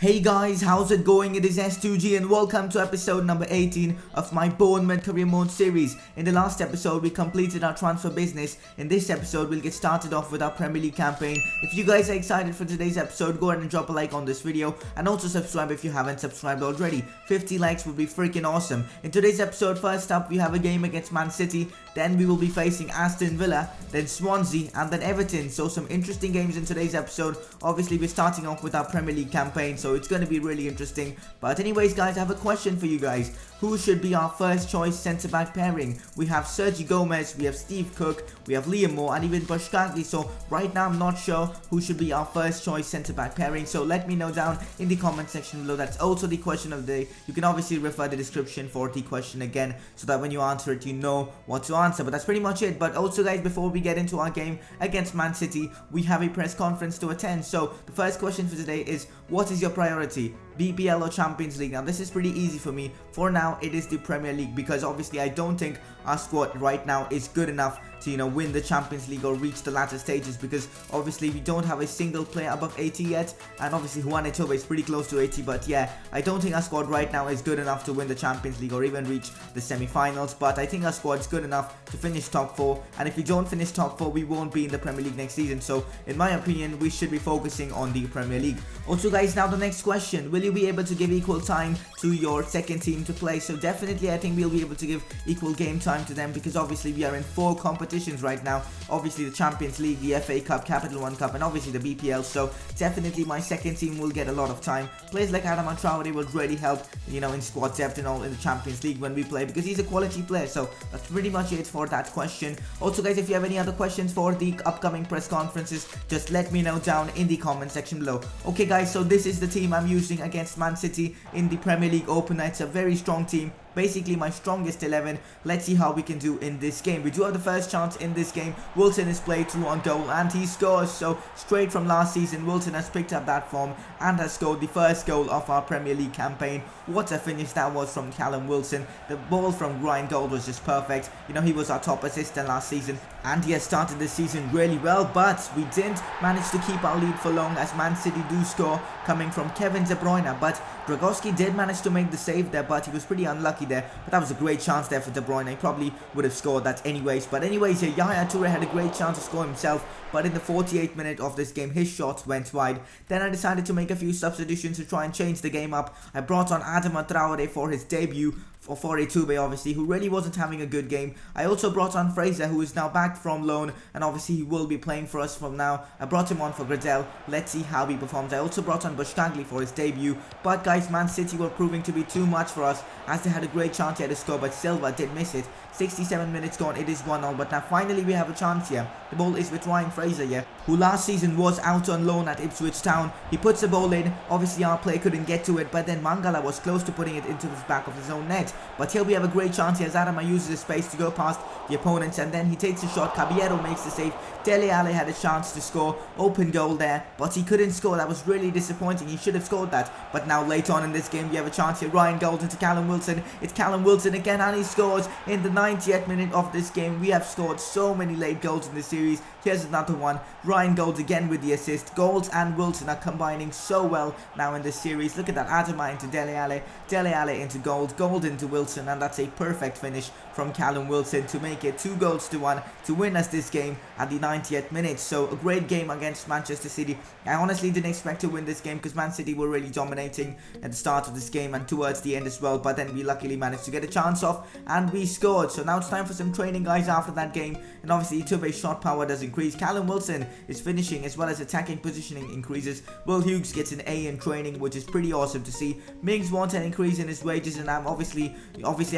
Hey guys, how's it going? It is S2G and welcome to episode number 18 of my Bournemouth career mode series. In the last episode, we completed our transfer business. In this episode, we'll get started off with our Premier League campaign. If you guys are excited for today's episode, go ahead and drop a like on this video and also subscribe if you haven't subscribed already. 50 likes would be freaking awesome. In today's episode, first up, we have a game against Man City. Then we will be facing Aston Villa, then Swansea, and then Everton. So some interesting games in today's episode. Obviously, we're starting off with our Premier League campaign, so it's going to be really interesting. But anyways guys, I have a question for you guys. Who should be our first choice centre-back pairing? We have Sergio Gomez, we have Steve Cook, we have Liam Moore, and even PackJack. So right now I'm not sure who should be our first choice centre-back pairing. So let me know down in the comment section below. That's also the question of the day. You can obviously refer the description for the question again, so that when you answer it, you know what to answer. But that's pretty much it. But also guys, before we get into our game against Man City, we have a press conference to attend. So the first question for today is, what is your priority? BPL or Champions League? Now this is pretty easy for me. For now it is the Premier League, because obviously I don't think our squad right now is good enough to win the Champions League or reach the latter stages, because obviously we don't have a single player above 80 yet, and obviously Juan Etobe is pretty close to 80. But yeah, I don't think our squad right now is good enough to win the Champions League or even reach the semi-finals, but I think our squad's good enough to finish top 4, and if we don't finish top 4 we won't be in the Premier League next season. So in my opinion, we should be focusing on the Premier League. Also guys, now the next question, will you be able to give equal time to your second team to play? So definitely I think we'll be able to give equal game time to them, because obviously we are in 4 competitions right now. Obviously the Champions League, the FA Cup, Capital One Cup, and obviously the BPL. So definitely my second team will get a lot of time. Players like Adam Traore will really help, in squad depth and all in the Champions League when we play, because he's a quality player. So that's pretty much it for that question. Also guys, if you have any other questions for the upcoming press conferences, just let me know down in the comment section below. Okay guys, so this is the team I'm using against Man City in the Premier League opener. It's a very strong team, basically my strongest 11. Let's see how we can do in this game. We do have the first chance in this game. Wilson is played through on goal and he scores. So straight from last season, Wilson has picked up that form and has scored the first goal of our Premier League campaign. What a finish that was from Callum Wilson. The ball from Ryan Gold was just perfect. He was our top assister last season, and he has started the season really well, but we didn't manage to keep our lead for long as Man City do score, coming from Kevin De Bruyne. But Dragowski did manage to make the save there, but he was pretty unlucky there. But that was a great chance there for De Bruyne. He probably would have scored that anyways. But anyways, Yaya Toure had a great chance to score himself, but in the 48th minute of this game, his shots went wide. Then I decided to make a few substitutions to try and change the game up. I brought on Adam Traore for his debut, for Etobe obviously, who really wasn't having a good game. I also brought on Fraser, who is now back from loan, and obviously he will be playing for us from now. I brought him on for Gradel. Let's see how he performs. I also brought on PackJack for his debut, but guys, Man City were proving to be too much for us, as they had a great chance here to score, but Silva did miss it. 67 minutes gone, it is 1-0, but now finally we have a chance here. The ball is with Ryan Fraser here, who last season was out on loan at Ipswich Town. He puts the ball in. Obviously our player couldn't get to it, but then Mangala was close to putting it into the back of his own net. But here we have a great chance here as Adama uses his space to go past the opponents, and then he takes a shot. Caballero makes the save. Dele Alli had a chance to score, open goal there, but he couldn't score. That was really disappointing. He should have scored that. But now later on in this game we have a chance here. Ryan Gold into Callum Wilson. It's Callum Wilson again, and he scores in the 90th minute of this game. We have scored so many late goals in this series. Here's another one. Ryan Gold again with the assist. Gold and Wilson are combining so well now in this series. Look at that. Adama into Dele Alli. Dele Alli into Gold. Gold into Wilson, and that's a perfect finish from Callum Wilson to make it 2-1 to win us this game at the 90th minute. So a great game against Manchester City. I honestly didn't expect to win this game, because Man City were really dominating at the start of this game and towards the end as well, but then we luckily managed to get a chance off and we scored. So now it's time for some training guys after that game, and obviously Etobe's shot power does increase. Callum Wilson is finishing as well as attacking positioning increases. Will Hughes gets an A in training, which is pretty awesome to see. Mings wants an increase in his wages, and I'm obviously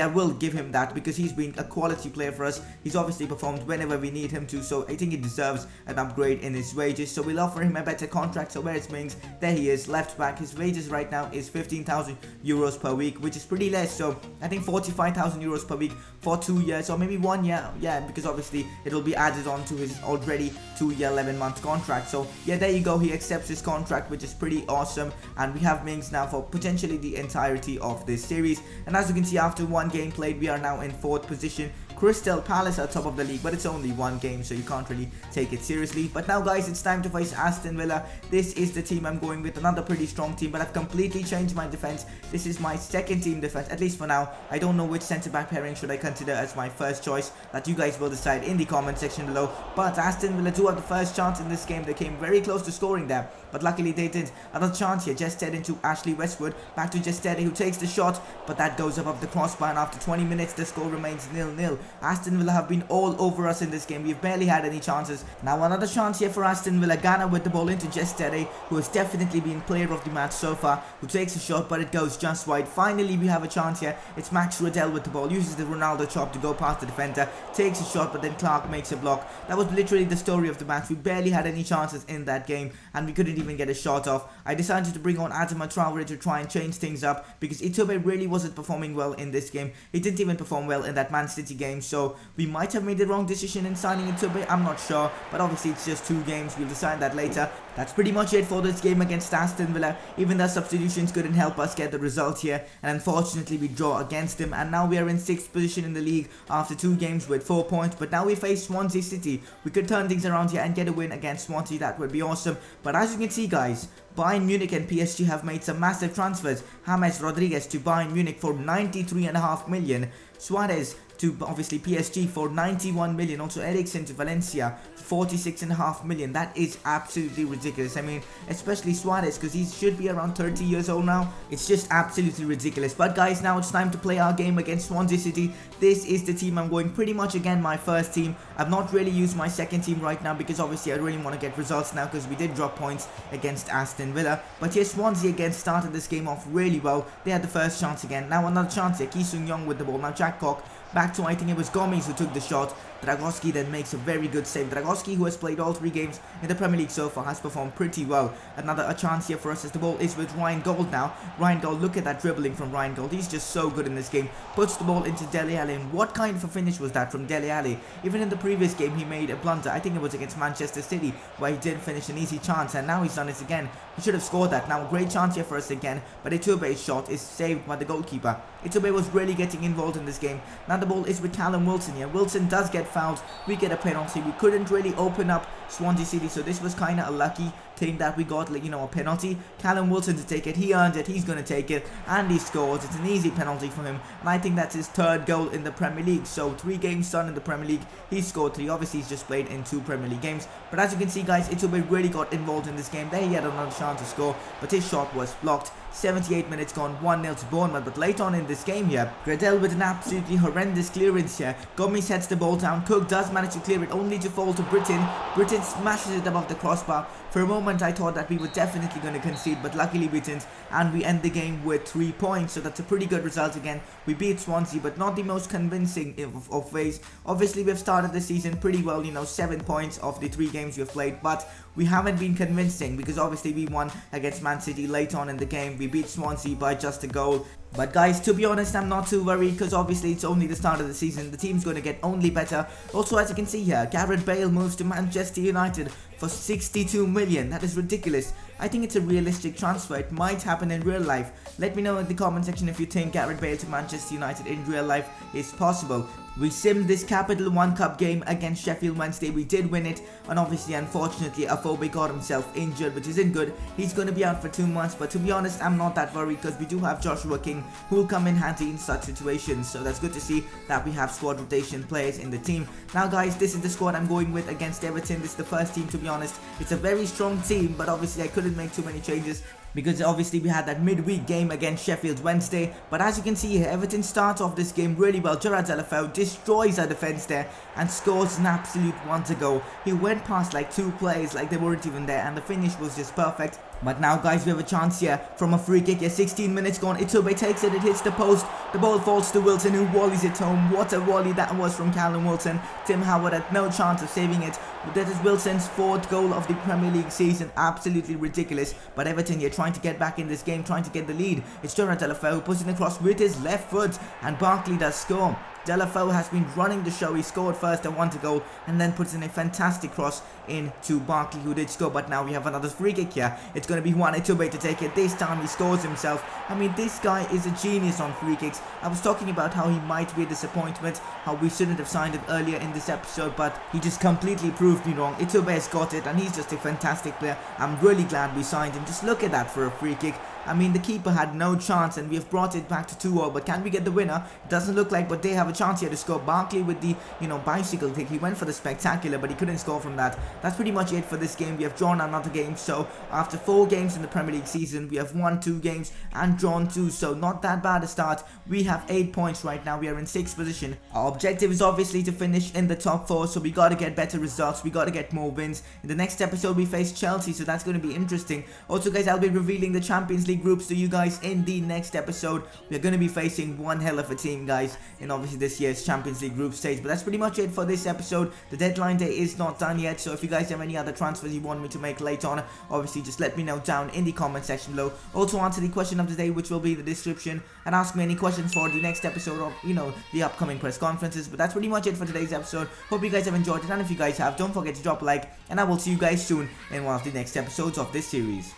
I will give him that, because he's been a quality player for us. He's obviously performed whenever we need him to, so I think he deserves an upgrade in his wages. So we'll offer him a better contract. So where is Mings? There he is, left back. His wages right now is 15,000 euros per week, which is pretty less. So I think 45,000 euros per week for 2 years, or maybe 1 year. Yeah, because obviously it'll be added on to his already 2-year 11-month contract. So yeah, there you go, he accepts his contract, which is pretty awesome, and we have Mings now for potentially the entirety of this series. And as you can see, after 1 game played, we are now in 4th position. Crystal Palace are top of the league, but it's only one game, so you can't really take it seriously. But now guys, it's time to face Aston Villa. This is the team I'm going with, another pretty strong team, but I've completely changed my defense. This is my second team defense, at least for now. I don't know which centre back pairing should I consider as my first choice. That you guys will decide in the comment section below. But Aston Villa do have the first chance in this game. They came very close to scoring there, but luckily they did. Another chance here, just head into Ashley Westwood, back to Jestede, who takes the shot, but that goes above the crossbar, and after 20 minutes the score remains 0-0. Aston Villa have been all over us in this game. We've barely had any chances. Now another chance here for Aston Villa. Ghana with the ball into Jestede, who has definitely been player of the match so far, who takes a shot, but it goes just wide. Finally we have a chance here. It's Max Riddell with the ball, uses the Ronaldo chop to go past the defender, takes a shot, but then Clark makes a block. That was literally the story of the match. We barely had any chances in that game, and we couldn't even get a shot off. I decided to bring on Adama Traore to try and change things up, because Itobe really wasn't performing well in this game. He didn't even perform well in that Man City game, so we might have made the wrong decision in signing Itobe. I'm not sure, but obviously it's just 2 games. We'll decide that later. That's pretty much it for this game against Aston Villa. Even the substitutions couldn't help us get the result here, and unfortunately we draw against them, and now we are in 6th position in the league after 2 games with 4 points. But now we face Swansea City. We could turn things around here and get a win against Swansea. That would be awesome. But as you can see guys, Bayern Munich and PSG have made some massive transfers. James Rodriguez to Bayern Munich for 93.5 million. Suarez to obviously PSG for 91 million. Also Eriksen to Valencia for 46.5 million. That is absolutely ridiculous. I mean, especially Suarez, because he should be around 30 years old now. It's just absolutely ridiculous. But guys, now it's time to play our game against Swansea City. This is the team I'm going, pretty much again my first team. I've not really used my second team right now, because obviously I really want to get results now, because we did drop points against Aston Villa. But yes, Swansea again started this game off really well. They had the first chance again. Now another chance here. Ki Sung-young with the ball. Now Jack Cock back to, I think it was Gomes who took the shot. Dragowski then makes a very good save. Dragowski, who has played all 3 games in the Premier League so far, has performed pretty well. Another chance here for us as the ball is with Ryan Gold now. Ryan Gold, look at that dribbling from Ryan Gold. He's just so good in this game. Puts the ball into Dele Alli. And what kind of a finish was that from Dele Alli? Even in the previous game he made a blunder. I think it was against Manchester City, where he did finish an easy chance, and now he's done it again. He should have scored that. Now a great chance here for us again, but Itube's shot is saved by the goalkeeper. Itube was really getting involved in this game. Now the ball is with Callum Wilson here. Wilson does get fouled. We get a penalty. We couldn't really open up Swansea City, so this was kind of a lucky thing that we got, like, you know, a penalty. Callum Wilson to take it. He earned it. He's going to take it, and he scores. It's an easy penalty for him, and I think that's his 3rd goal in the Premier League. So 3 games done in the Premier League. He scored 3. Obviously he's just played in 2 Premier League games, but as you can see guys, Itube really got involved in this game. There he had another chance to score, but his shot was blocked. 78 minutes gone, 1-0 to Bournemouth. But late on in this game here, Riddell with an absolutely horrendous clearance here. Gomes heads the ball down. Cook does manage to clear it, only to fall to Britton. Britton smashes it above the crossbar. For a moment I thought that we were definitely going to concede, but luckily we didn't, and we end the game with 3 points. So that's a pretty good result again. We beat Swansea, but not the most convincing of ways. Obviously we've started the season pretty well, you know, 7 points of the 3 games we've played, but we haven't been convincing, because obviously we won against Man City late on in the game. We beat Swansea by just a goal. But guys, to be honest, I'm not too worried, because obviously it's only the start of the season. The team's going to get only better. Also, as you can see here, Gareth Bale moves to Manchester United for 62 million. That is ridiculous. I think it's a realistic transfer. It might happen in real life. Let me know in the comment section if you think Gareth Bale to Manchester United in real life is possible. We simmed this Capital One Cup game against Sheffield Wednesday. We did win it, and obviously, unfortunately, Afobe got himself injured, which isn't good. He's going to be out for 2 months, but to be honest, I'm not that worried, because we do have Joshua King, who will come in handy in such situations. So that's good to see that we have squad rotation players in the team. Now guys, this is the squad I'm going with against Everton. This is the first team, to be honest. It's a very strong team, but obviously I couldn't make too many changes, because obviously we had that midweek game against Sheffield Wednesday. But as you can see here, Everton starts off this game really well. Gerard Delafeu destroys our defence there and scores an absolute wonder goal. He went past like 2 players like they weren't even there, and the finish was just perfect. But now guys, we have a chance here from a free kick here. 16 minutes gone. Itobe takes it. It hits the post. The ball falls to Wilson, who volleys it home. What a volley that was from Callum Wilson. Tim Howard had no chance of saving it. But that is Wilson's 4th goal of the Premier League season. Absolutely ridiculous. But Everton here trying to get back in this game, trying to get the lead. It's Gerard Delafeu who puts it across with his left foot, and Barkley does score. Delafeu has been running the show. He scored first and won to goal, and then puts in a fantastic cross into Barkley, who did score. But now we have another free kick here. It's going to be Juan Iturbey to take it. This time he scores himself. I mean, this guy is a genius on free kicks. I was talking about how he might be a disappointment, how we shouldn't have signed him earlier in this episode, but he just completely proved me wrong. Iturbey has got it, and he's just a fantastic player. I'm really glad we signed him. Just look at that for a free kick. I mean, the keeper had no chance, and we have brought it back to 2-0, but can we get the winner? It doesn't look like, but they have a chance here to score. Barkley with the, bicycle kick. He went for the spectacular, but he couldn't score from that. That's pretty much it for this game. We have drawn another game, so after 4 games in the Premier League season, we have won 2 games and drawn 2, so not that bad a start. We have 8 points right now. We are in 6th position. Our objective is obviously to finish in the top 4, so we got to get better results. We got to get more wins. In the next episode, we face Chelsea, so that's going to be interesting. Also, guys, I'll be revealing the Champions League groups to you guys in the next episode. We're going to be facing one hell of a team, guys, in obviously this year's Champions League group stage. But that's pretty much it for this episode. The deadline day is not done yet, so if you guys have any other transfers you want me to make later on, obviously just let me know down in the comment section below. Also answer the question of the day, which will be in the description, and ask me any questions for the next episode of, the upcoming press conferences. But that's pretty much it for today's episode. Hope you guys have enjoyed it, and if you guys have, don't forget to drop a like, and I will see you guys soon in one of the next episodes of this series.